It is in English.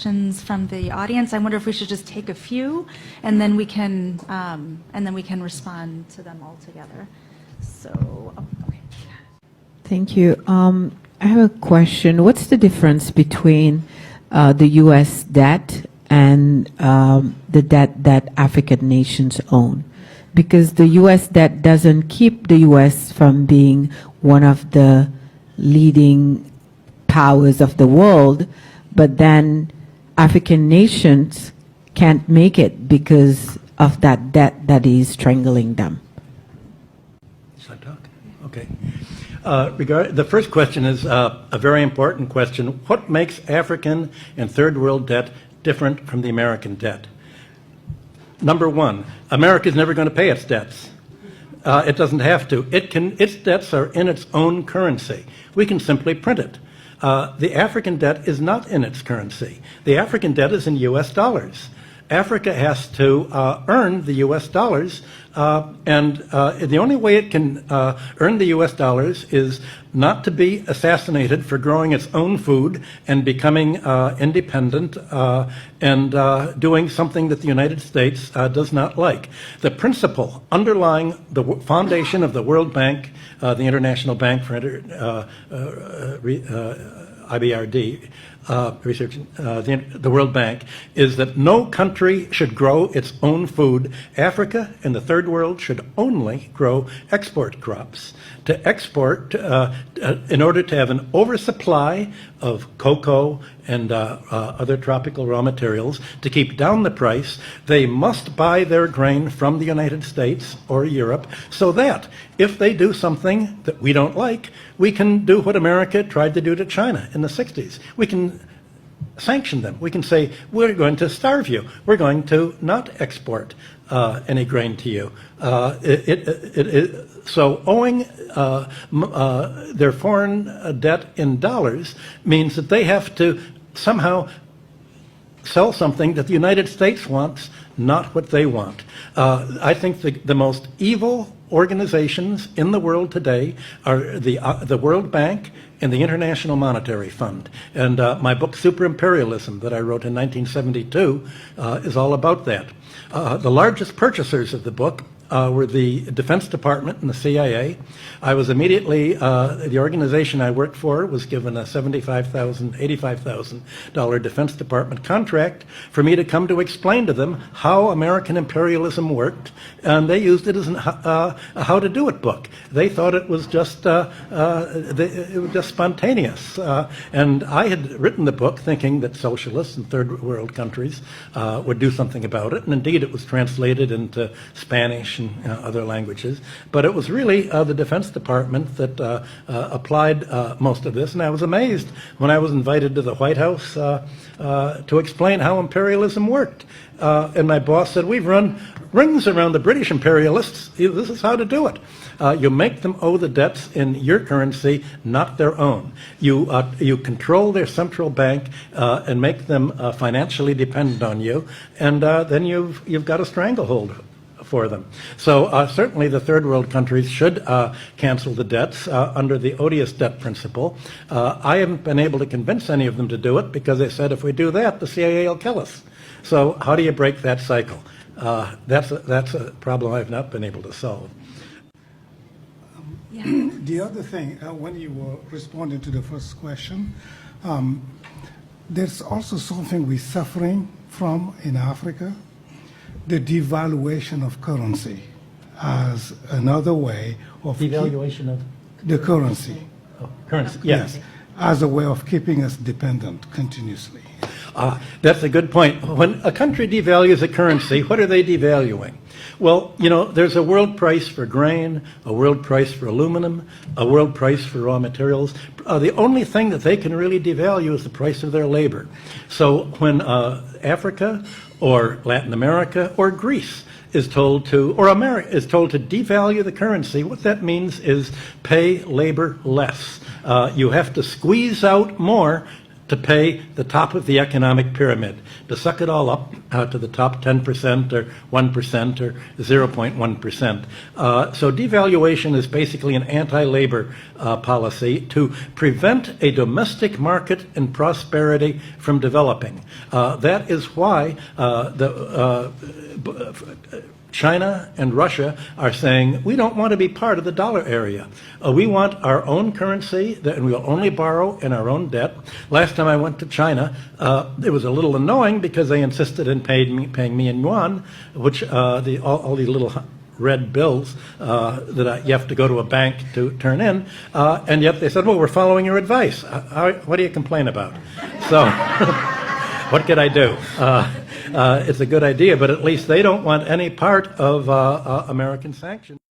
questions from the audience. I wonder if we should just take a few, and then we can respond to them all together. So, okay. Thank you. I have a question. What's the difference between the U.S. debt and the debt that African nations own? Because the U.S. debt doesn't keep the U.S. from being one of the leading powers of the world, but then African nations can't make it because of that debt that is strangling them. Should I talk? Okay. The first question is a very important question. What makes African and third world debt different from the American debt? Number one, America is never going to pay its debts. It doesn't have to. Its debts are in its own currency. We can simply print it. The African debt is not in its currency. The African debt is in U.S. dollars. Africa has to earn the U.S. dollars, and the only way it can earn the U.S. dollars is not to be assassinated for growing its own food and becoming independent and doing something that the United States does not like. The principle underlying the foundation of the World Bank, the International Bank for IBRD, research, the World Bank, is that no country should grow its own food. Africa and the third world should only grow export crops. To export, in order to have an oversupply of cocoa and other tropical raw materials, to keep down the price, they must buy their grain from the United States or Europe, so that if they do something that we don't like, we can do what America tried to do to China in the 60s. We can sanction them. We can say, we're going to starve you. We're going to not export any grain to you. So owing their foreign debt in dollars means that they have to somehow sell something that the United States wants, not what they want. I think the most evil organizations in the world today are the World Bank and the International Monetary Fund. And my book, Super Imperialism, that I wrote in 1972, is all about that. The largest purchasers of the book were the Defense Department and the CIA. I was immediately, the organization I worked for was given a $75,000, $85,000 Defense Department contract for me to come to explain to them how American imperialism worked, and they used it as a how to do it book. They thought it was just spontaneous, and I had written the book thinking that socialists in third world countries would do something about it, and indeed it was translated into Spanish and other languages, but it was really the Defense Department that applied most of this, and I was amazed when I was invited to the White House to explain how imperialism worked. And my boss said, we've run rings around the British imperialists. This is how to do it. You make them owe the debts in your currency, not their own. You control their central bank and make them financially dependent on you, and then you've got a stranglehold for them. So certainly the third world countries should cancel the debts under the odious debt principle. I haven't been able to convince any of them to do it because they said if we do that, the CIA will kill us. So how do you break that cycle? That's a problem I've not been able to solve. The other thing, when you were responding to the first question, there's also something we're suffering from in Africa, the devaluation of currency as another way of... Devaluation of? The currency. Oh, currency, yes. As a way of keeping us dependent continuously. That's a good point. When a country devalues a currency, what are they devaluing? Well, you know, there's a world price for grain, a world price for aluminum, a world price for raw materials. The only thing that they can really devalue is the price of their labor. So when Africa or Latin America or Greece is told to, or America is told to devalue the currency, what that means is pay labor less. You have to squeeze out more to pay the top of the economic pyramid, to suck it all up to the top 10% or 1% or 0.1%. So devaluation is basically an anti-labor policy to prevent a domestic market and prosperity from developing. That is why China and Russia are saying, we don't want to be part of the dollar area. We want our own currency, and we'll only borrow in our own debt. Last time I went to China, it was a little annoying because they insisted in paying me in yuan, which all these little red bills that you have to go to a bank to turn in, and yet they said, well, we're following your advice. What do you complain about? So what could I do? It's a good idea, but at least they don't want any part of American sanctions.